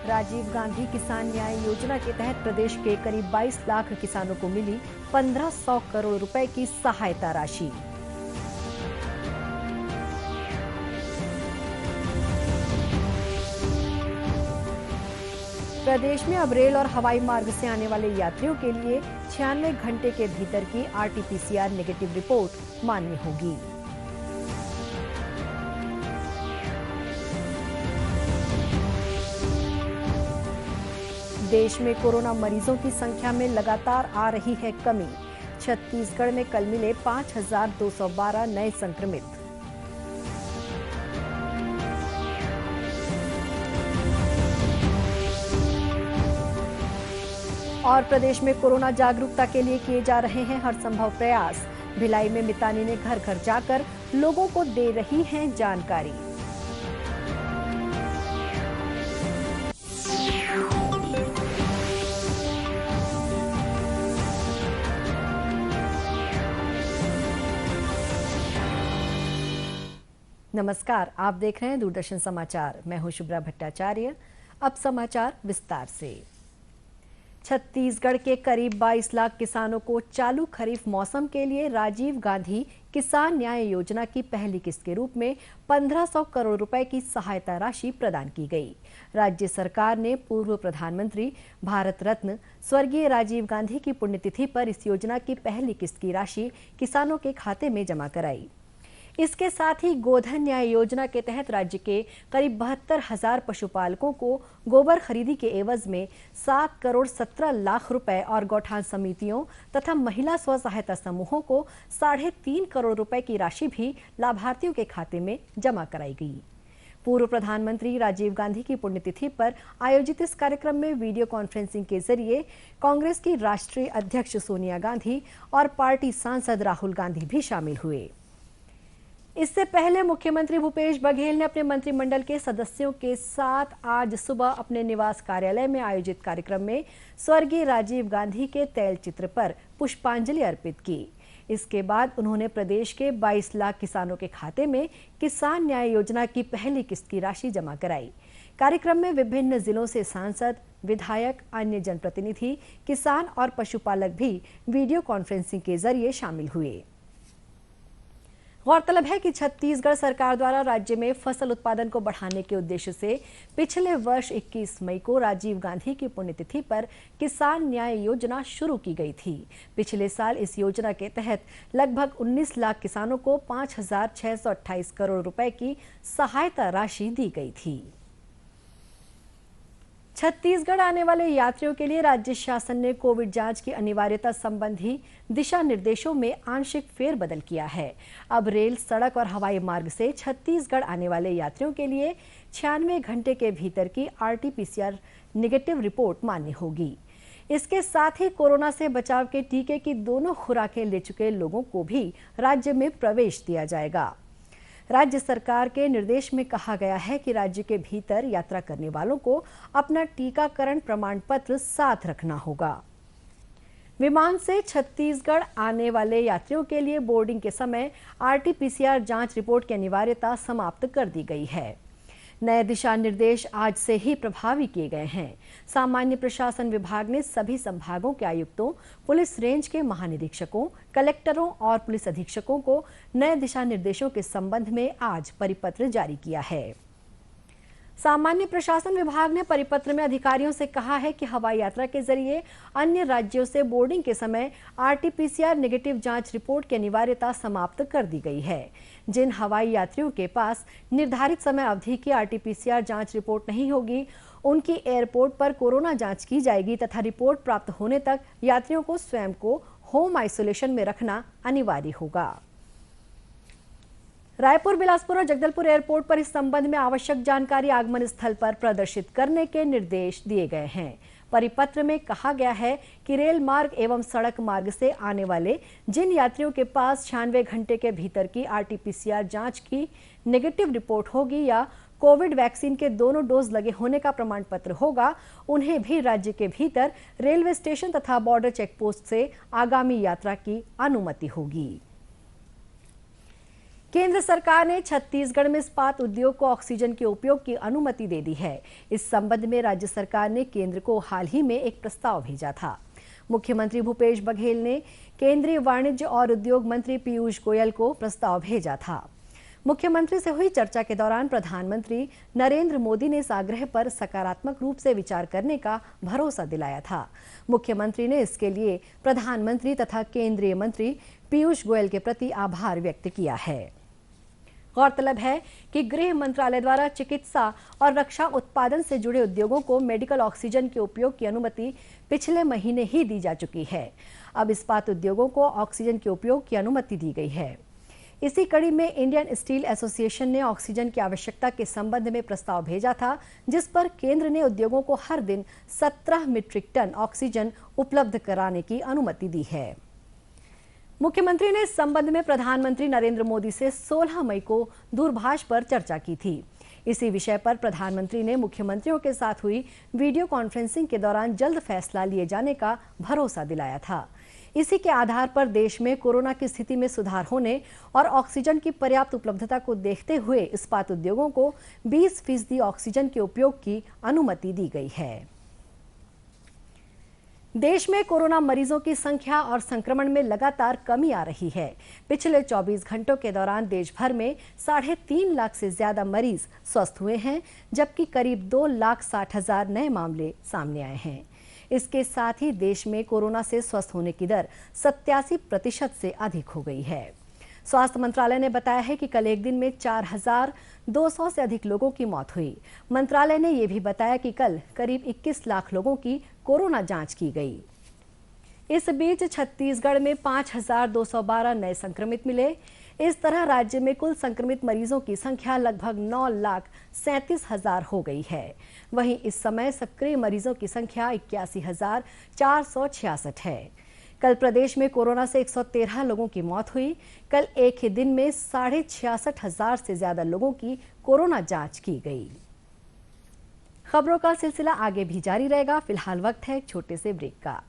राजीव गांधी किसान न्याय योजना के तहत प्रदेश के करीब 22 लाख किसानों को मिली 1500 करोड़ रुपए की सहायता राशि। प्रदेश में अब रेल और हवाई मार्ग से आने वाले यात्रियों के लिए 96 घंटे के भीतर की RT-PCR नेगेटिव रिपोर्ट मान्य होगी। देश में कोरोना मरीजों की संख्या में लगातार आ रही है कमी। छत्तीसगढ़ में कल मिले 5212 नए संक्रमित। और प्रदेश में कोरोना जागरूकता के लिए किए जा रहे हैं हर संभव प्रयास। भिलाई में मितानी ने घर घर जाकर लोगों को दे रही हैं जानकारी। नमस्कार, आप देख रहे हैं दूरदर्शन समाचार। मैं हूं शुभ्रा भट्टाचार्य। अब समाचार विस्तार से। छत्तीसगढ़ के करीब 22 लाख किसानों को चालू खरीफ मौसम के लिए राजीव गांधी किसान न्याय योजना की पहली किस्त के रूप में 1500 करोड़ रुपए की सहायता राशि प्रदान की गई। राज्य सरकार ने पूर्व प्रधानमंत्री भारत रत्न स्वर्गीय राजीव गांधी की पुण्यतिथि पर इस योजना की पहली किस्त की राशि किसानों के खाते में जमा कराई। इसके साथ ही गोधन न्याय योजना के तहत राज्य के करीब 72,000 पशुपालकों को गोबर खरीदी के एवज में 7 करोड़ 17 लाख रुपए और गौठान समितियों तथा महिला स्व सहायता समूहों को 3.5 करोड़ रुपए की राशि भी लाभार्थियों के खाते में जमा कराई गई। पूर्व प्रधानमंत्री राजीव गांधी की पुण्यतिथि पर आयोजित इस कार्यक्रम में वीडियो कॉन्फ्रेंसिंग के जरिए कांग्रेस की राष्ट्रीय अध्यक्ष सोनिया गांधी और पार्टी सांसद राहुल गांधी भी शामिल हुए। इससे पहले मुख्यमंत्री भूपेश बघेल ने अपने मंत्रिमंडल के सदस्यों के साथ आज सुबह अपने निवास कार्यालय में आयोजित कार्यक्रम में स्वर्गीय राजीव गांधी के तैल चित्र पर पुष्पांजलि अर्पित की। इसके बाद उन्होंने प्रदेश के 22 लाख किसानों के खाते में किसान न्याय योजना की पहली किस्त की राशि जमा कराई। कार्यक्रम में विभिन्न जिलों से सांसद, विधायक, अन्य जनप्रतिनिधि, किसान और पशुपालक भी वीडियो कॉन्फ्रेंसिंग के जरिए शामिल हुए। गौरतलब है कि छत्तीसगढ़ सरकार द्वारा राज्य में फसल उत्पादन को बढ़ाने के उद्देश्य से पिछले वर्ष 21 मई को राजीव गांधी की पुण्यतिथि पर किसान न्याय योजना शुरू की गई थी। पिछले साल इस योजना के तहत लगभग 19 लाख किसानों को 5,628 करोड़ रुपए की सहायता राशि दी गई थी। छत्तीसगढ़ आने वाले यात्रियों के लिए राज्य शासन ने कोविड जांच की अनिवार्यता संबंधी दिशा निर्देशों में आंशिक फेरबदल किया है। अब रेल, सड़क और हवाई मार्ग से छत्तीसगढ़ आने वाले यात्रियों के लिए 96 घंटे के भीतर की RT-PCR नेगेटिव रिपोर्ट मान्य होगी। इसके साथ ही कोरोना से बचाव के टीके की दोनों खुराकें ले चुके लोगों को भी राज्य में प्रवेश दिया जाएगा। राज्य सरकार के निर्देश में कहा गया है कि राज्य के भीतर यात्रा करने वालों को अपना टीकाकरण प्रमाण पत्र साथ रखना होगा। विमान से छत्तीसगढ़ आने वाले यात्रियों के लिए बोर्डिंग के समय RT-PCR जांच रिपोर्ट की अनिवार्यता समाप्त कर दी गई है। नए दिशा निर्देश आज से ही प्रभावी किए गए हैं। सामान्य प्रशासन विभाग ने सभी संभागों के आयुक्तों, पुलिस रेंज के महानिरीक्षकों, कलेक्टरों और पुलिस अधीक्षकों को नए दिशा निर्देशों के संबंध में आज परिपत्र जारी किया है। सामान्य प्रशासन विभाग ने परिपत्र में अधिकारियों से कहा है कि हवाई यात्रा के जरिए अन्य राज्यों से बोर्डिंग के समय RT-PCR नेगेटिव जांच रिपोर्ट की अनिवार्यता समाप्त कर दी गई है। जिन हवाई यात्रियों के पास निर्धारित समय अवधि की RT-PCR जांच रिपोर्ट नहीं होगी, उनकी एयरपोर्ट पर कोरोना जांच की जाएगी तथा रिपोर्ट प्राप्त होने तक यात्रियों को स्वयं को होम आइसोलेशन में रखना अनिवार्य होगा। रायपुर, बिलासपुर और जगदलपुर एयरपोर्ट पर इस संबंध में आवश्यक जानकारी आगमन स्थल पर प्रदर्शित करने के निर्देश दिए गए हैं। परिपत्र में कहा गया है कि रेल मार्ग एवं सड़क मार्ग से आने वाले जिन यात्रियों के पास 96 घंटे के भीतर की RT-PCR जांच की नेगेटिव रिपोर्ट होगी या कोविड वैक्सीन के दोनों डोज लगे होने का प्रमाण पत्र होगा, उन्हें भी राज्य के भीतर रेलवे स्टेशन तथा बॉर्डर चेकपोस्ट से आगामी यात्रा की अनुमति होगी। केंद्र सरकार ने छत्तीसगढ़ में इस्पात उद्योग को ऑक्सीजन के उपयोग की अनुमति दे दी है। इस संबंध में राज्य सरकार ने केंद्र को हाल ही में एक प्रस्ताव भेजा था। मुख्यमंत्री भूपेश बघेल ने केंद्रीय वाणिज्य और उद्योग मंत्री पीयूष गोयल को प्रस्ताव भेजा था। मुख्यमंत्री से हुई चर्चा के दौरान प्रधानमंत्री नरेंद्र मोदी ने इस आग्रह पर सकारात्मक रूप से विचार करने का भरोसा दिलाया था। मुख्यमंत्री ने इसके लिए प्रधानमंत्री तथा केंद्रीय मंत्री पीयूष गोयल के प्रति आभार व्यक्त किया है। गौरतलब है कि गृह मंत्रालय द्वारा चिकित्सा और रक्षा उत्पादन से जुड़े उद्योगों को मेडिकल ऑक्सीजन के उपयोग की अनुमति पिछले महीने ही दी जा चुकी है। अब इस्पात उद्योगों को ऑक्सीजन के उपयोग की अनुमति दी गई है। इसी कड़ी में इंडियन स्टील एसोसिएशन ने ऑक्सीजन की आवश्यकता के संबंध में प्रस्ताव भेजा था, जिस पर केंद्र ने उद्योगों को हर दिन 17 मीट्रिक टन ऑक्सीजन उपलब्ध कराने की अनुमति दी है। मुख्यमंत्री ने इस संबंध में प्रधानमंत्री नरेंद्र मोदी से 16 मई को दूरभाष पर चर्चा की थी। इसी विषय पर प्रधानमंत्री ने मुख्यमंत्रियों के साथ हुई वीडियो कॉन्फ्रेंसिंग के दौरान जल्द फैसला लिए जाने का भरोसा दिलाया था। इसी के आधार पर देश में कोरोना की स्थिति में सुधार होने और ऑक्सीजन की पर्याप्त उपलब्धता को देखते हुए इस्पात उद्योगों को 20% ऑक्सीजन के उपयोग की अनुमति दी गई है। देश में कोरोना मरीजों की संख्या और संक्रमण में लगातार कमी आ रही है। पिछले 24 घंटों के दौरान देश भर में 3.5 लाख से ज्यादा मरीज स्वस्थ हुए हैं, जबकि करीब 2,60,000 नए मामले सामने आए हैं। इसके साथ ही देश में कोरोना से स्वस्थ होने की दर 87% से अधिक हो गई है। स्वास्थ्य मंत्रालय ने बताया है कि कल एक दिन में 4,200 से अधिक लोगों की मौत हुई। मंत्रालय ने यह भी बताया कि कल करीब 21 लाख लोगों की कोरोना जांच की गई। इस बीच छत्तीसगढ़ में 5,212 नए संक्रमित मिले। इस तरह राज्य में कुल संक्रमित मरीजों की संख्या लगभग 9,37,000 हो गई है। वहीं इस समय सक्रिय मरीजों की संख्या 81,466 है। कल प्रदेश में कोरोना से 113 लोगों की मौत हुई। कल एक ही दिन में 66,500 से ज्यादा लोगों की कोरोना जांच की गई। खबरों का सिलसिला आगे भी जारी रहेगा। फिलहाल वक्त है एक छोटे से ब्रेक का।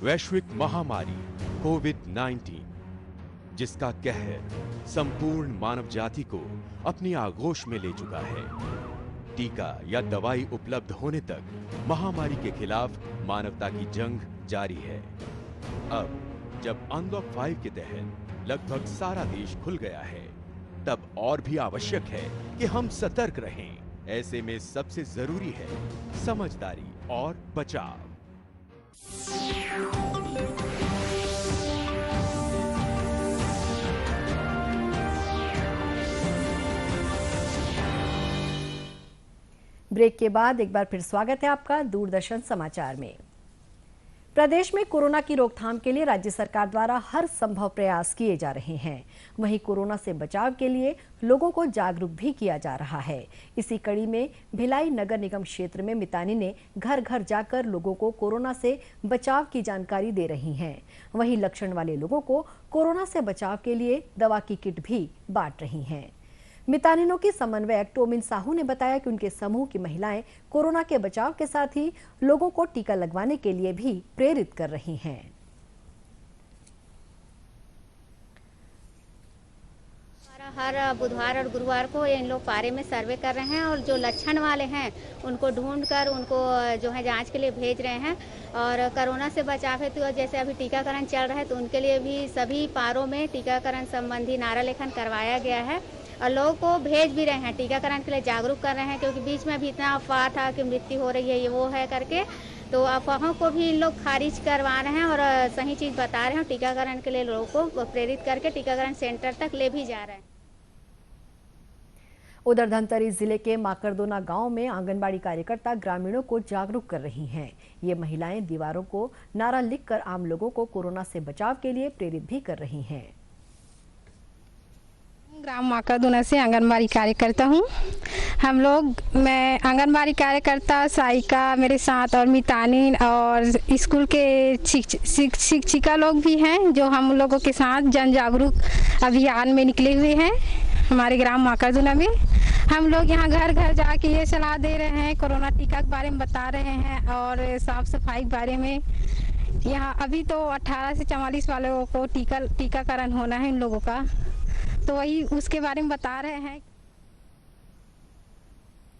वैश्विक महामारी कोविड-19, जिसका कहर संपूर्ण मानव जाति को अपनी आगोश में ले चुका है। टीका या दवाई उपलब्ध होने तक महामारी के खिलाफ मानवता की जंग जारी है। अब जब अनलॉक 5 के तहत लगभग सारा देश खुल गया है, तब और भी आवश्यक है कि हम सतर्क रहें। ऐसे में सबसे जरूरी है समझदारी और बचाव। ब्रेक के बाद एक बार फिर स्वागत है आपका दूरदर्शन समाचार में। प्रदेश में कोरोना की रोकथाम के लिए राज्य सरकार द्वारा हर संभव प्रयास किए जा रहे हैं। वहीं कोरोना से बचाव के लिए लोगों को जागरूक भी किया जा रहा है। इसी कड़ी में भिलाई नगर निगम क्षेत्र में मितानी ने घर घर जाकर लोगों को कोरोना से बचाव की जानकारी दे रही हैं। वहीं लक्षण वाले लोगों को कोरोना से बचाव के लिए दवा की किट भी बांट रही हैं। मितानिनों की समन्वयक टोमिन साहू ने बताया कि उनके समूह की महिलाएं कोरोना के बचाव के साथ ही लोगों को टीका लगवाने के लिए भी प्रेरित कर रही हैं। हर बुधवार और गुरुवार को इन लोग पारे में सर्वे कर रहे हैं और जो लक्षण वाले हैं उनको ढूंढकर उनको जो है जांच के लिए भेज रहे हैं। और कोरोना से बचाव हेतु तो जैसे अभी टीकाकरण चल रहा है तो उनके लिए भी सभी पारों में टीकाकरण संबंधी नारा लेखन करवाया गया है और लोगों को भेज भी रहे हैं, टीकाकरण के लिए जागरूक कर रहे हैं। क्योंकि बीच में भी इतना अफवाह था कि मृत्यु हो रही है, ये वो है करके, तो अफवाहों को भी इन लोग खारिज करवा रहे हैं और सही चीज़ बता रहे हैं। टीकाकरण के लिए लोगों को प्रेरित करके टीकाकरण सेंटर तक ले भी जा रहे हैं। उधर धमतरी जिले के माकरदोना गांव में आंगनबाड़ी कार्यकर्ता ग्रामीणों को जागरूक कर रही हैं। ये महिलाएं दीवारों को नारा लिखकर आम लोगों को कोरोना से बचाव के लिए प्रेरित भी कर रही हैं। ग्राम माकरदोना से आंगनबाड़ी कार्यकर्ता हूँ। हम लोग, मैं आंगनबाड़ी कार्यकर्ता साइका मेरे साथ और मितानी और स्कूल के शिक्षिका लोग भी हैं जो हम लोगों के साथ जन जागरूक अभियान में निकले हुए हैं। हमारे ग्राम माकरदुना में। हम लोग यहाँ घर घर जाके ये सलाह दे रहे हैं, कोरोना टीका के बारे में बता रहे हैं और साफ सफाई के बारे में। यहाँ अभी तो 18 से 44 वालों को टीकाकरण होना है इन लोगों का, तो वही उसके बारे में बता रहे हैं।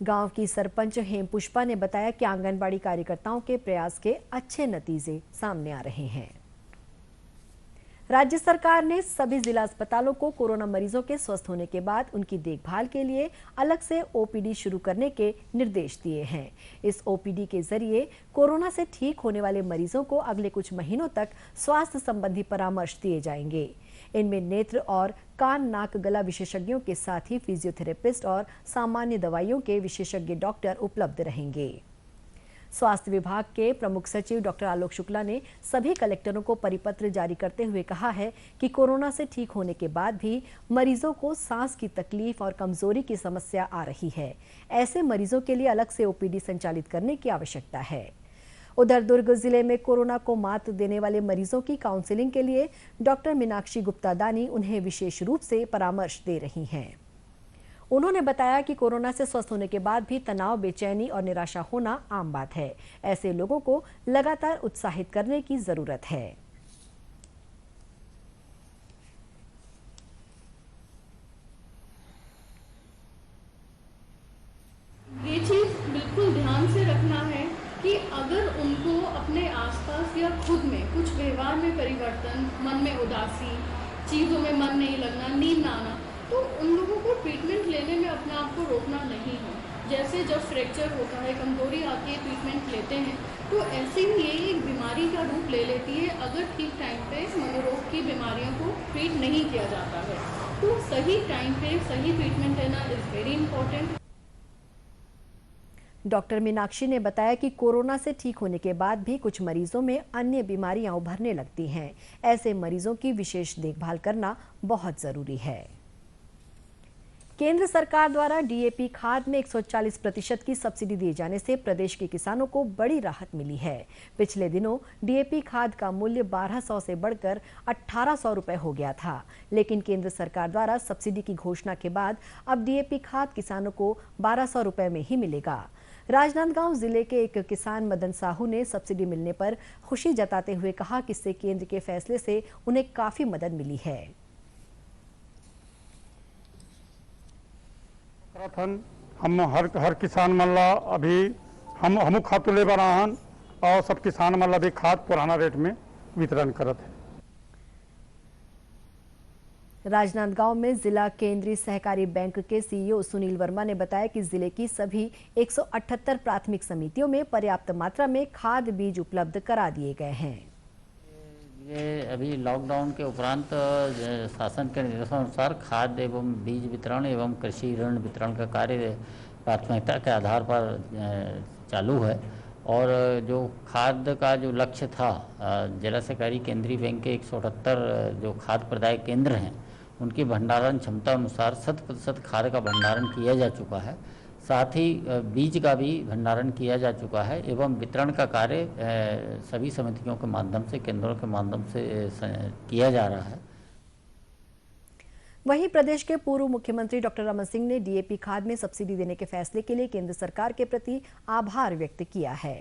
गांव की सरपंच हेम पुष्पा ने बताया कि आंगनबाड़ी कार्यकर्ताओं के प्रयास के अच्छे नतीजे सामने आ रहे हैं। राज्य सरकार ने सभी जिला अस्पतालों को कोरोना मरीजों के स्वस्थ होने के बाद उनकी देखभाल के लिए अलग से ओपीडी शुरू करने के निर्देश दिए हैं। इस ओपीडी के जरिए कोरोना से ठीक होने वाले मरीजों को अगले कुछ महीनों तक स्वास्थ्य संबंधी परामर्श दिए जाएंगे। इनमें नेत्र और कान नाक गला विशेषज्ञों के साथ ही फिजियोथेरेपिस्ट और सामान्य दवाइयों के विशेषज्ञ डॉक्टर उपलब्ध रहेंगे। स्वास्थ्य विभाग के प्रमुख सचिव डॉक्टर आलोक शुक्ला ने सभी कलेक्टरों को परिपत्र जारी करते हुए कहा है कि कोरोना से ठीक होने के बाद भी मरीजों को सांस की तकलीफ और कमजोरी की समस्या आ रही है। ऐसे मरीजों के लिए अलग से ओपीडी संचालित करने की आवश्यकता है। उधर दुर्ग जिले में कोरोना को मात देने वाले मरीजों की काउंसलिंग के लिए डॉक्टर मीनाक्षी गुप्ता दानी उन्हें विशेष रूप से परामर्श दे रही हैं। उन्होंने बताया कि कोरोना से स्वस्थ होने के बाद भी तनाव, बेचैनी और निराशा होना आम बात है। ऐसे लोगों को लगातार उत्साहित करने की जरूरत है। ये चीज बिल्कुल ध्यान से रखना है कि अगर उनको अपने आसपास या खुद में कुछ व्यवहार में परिवर्तन, मन में उदासी, चीजों में मन नहीं लगना, नींद ना आना, तो उन लोगों को ट्रीटमेंट लेने में अपने आप को रोकना नहीं है। जैसे जब फ्रैक्चर होता है, कमजोरी आती है, ट्रीटमेंट लेते हैं, तो ऐसे ही ये एक बीमारी का रूप ले लेती है अगर ठीक टाइम पे मनोरोग की बीमारियों को ट्रीट नहीं किया जाता है। तो सही टाइम पे सही ट्रीटमेंट लेना is very important. Doctor Meenakshi ने बताया कि कोरोना से ठीक होने के बाद भी कुछ मरीजों में अन्य बीमारियां उभरने लगती हैं। ऐसे मरीजों की विशेष देखभाल करना बहुत जरूरी है। केंद्र सरकार द्वारा डीएपी खाद में 140% की सब्सिडी दिए जाने से प्रदेश के किसानों को बड़ी राहत मिली है। पिछले दिनों डीएपी खाद का मूल्य 1200 से बढ़कर 1800 रुपए हो गया था, लेकिन केंद्र सरकार द्वारा सब्सिडी की घोषणा के बाद अब डीएपी खाद किसानों को 1200 रुपए में ही मिलेगा। राजनांदगांव जिले के एक किसान मदन साहू ने सब्सिडी मिलने पर खुशी जताते हुए कहा कि इससे केंद्र के फैसले से उन्हें काफी मदद मिली है। हम हर किसान मन ला अभी हम खाद तो ले बराहन और सब किसान मन ला भी खाद पुराना रेट में वितरण करत है। राजनांदगांव में जिला केंद्रीय सहकारी बैंक के सीईओ सुनील वर्मा ने बताया कि जिले की सभी 178 प्राथमिक समितियों में पर्याप्त मात्रा में खाद बीज उपलब्ध करा दिए गए हैं। ये अभी लॉकडाउन के उपरांत शासन के निर्देशानुसार खाद एवं बीज वितरण एवं कृषि ऋण वितरण का कार्य प्राथमिकता के आधार पर चालू है। और जो खाद का जो लक्ष्य था, जिला सहकारी केंद्रीय बैंक के 178 जो खाद प्रदाय केंद्र हैं उनकी भंडारण क्षमता अनुसार 100% खाद का भंडारण किया जा चुका है। साथ ही बीज का भी भंडारण किया जा चुका है एवं वितरण का कार्य सभी समितियों के माध्यम से, केंद्रों के माध्यम से किया जा रहा है। वहीं प्रदेश के पूर्व मुख्यमंत्री डॉक्टर रमन सिंह ने डीएपी खाद में सब्सिडी देने के फैसले के लिए केंद्र सरकार के प्रति आभार व्यक्त किया है।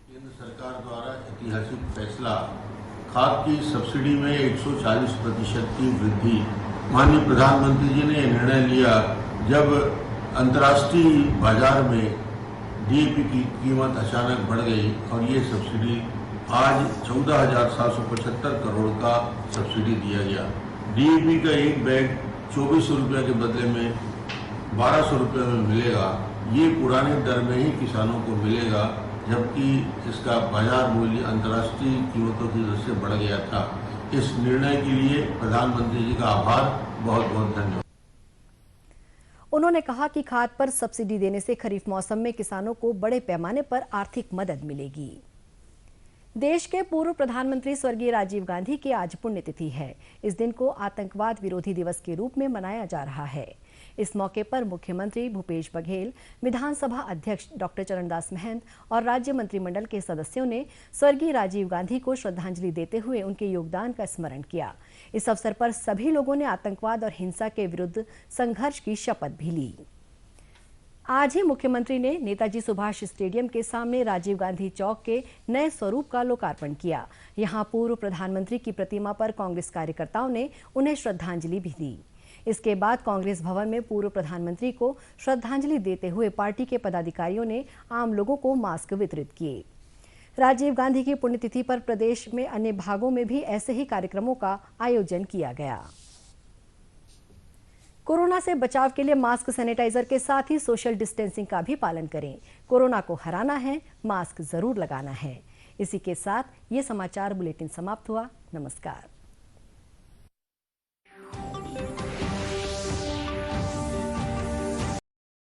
केंद्र सरकार द्वारा ऐतिहासिक फैसला खाद की सब्सिडी में 140% की वृद्धि, माननीय प्रधानमंत्री जी ने निर्णय लिया जब अंतर्राष्ट्रीय बाजार में डीएपी की कीमत अचानक बढ़ गई और ये सब्सिडी आज 14,775 करोड़ का सब्सिडी दिया गया। डीएपी का एक बैग 2400 रुपये के बदले में 1200 रुपये में मिलेगा। ये पुराने दर में ही किसानों को मिलेगा, जबकि इसका बाजार मूल्य अंतर्राष्ट्रीय कीमतों की वजह से बढ़ गया था। इस निर्णय के लिए प्रधानमंत्री जी का आभार, बहुत बहुत धन्यवाद। उन्होंने कहा कि खाद पर सब्सिडी देने से खरीफ मौसम में किसानों को बड़े पैमाने पर आर्थिक मदद मिलेगी। देश के पूर्व प्रधानमंत्री स्वर्गीय राजीव गांधी की आज पुण्यतिथि है। इस दिन को आतंकवाद विरोधी दिवस के रूप में मनाया जा रहा है। इस मौके पर मुख्यमंत्री भूपेश बघेल, विधानसभा अध्यक्ष डॉक्टर चरणदास महंत और राज्य मंत्रिमंडल के सदस्यों ने स्वर्गीय राजीव गांधी को श्रद्धांजलि देते हुए उनके योगदान का स्मरण किया। इस अवसर पर सभी लोगों ने आतंकवाद और हिंसा के विरुद्ध संघर्ष की शपथ भी ली। आज ही मुख्यमंत्री ने नेताजी सुभाष स्टेडियम के सामने राजीव गांधी चौक के नए स्वरूप का लोकार्पण किया। यहां पूर्व प्रधानमंत्री की प्रतिमा पर कांग्रेस कार्यकर्ताओं ने उन्हें श्रद्धांजलि भी दी। इसके बाद कांग्रेस भवन में पूर्व प्रधानमंत्री को श्रद्धांजलि देते हुए पार्टी के पदाधिकारियों ने आम लोगों को मास्क वितरित किए। राजीव गांधी की पुण्यतिथि पर प्रदेश में अन्य भागों में भी ऐसे ही कार्यक्रमों का आयोजन किया गया। कोरोना से बचाव के लिए मास्क, सैनिटाइजर के साथ ही सोशल डिस्टेंसिंग का भी पालन करें। कोरोना को हराना है, मास्क जरूर लगाना है। इसी के साथ ये समाचार बुलेटिन समाप्त हुआ। नमस्कार।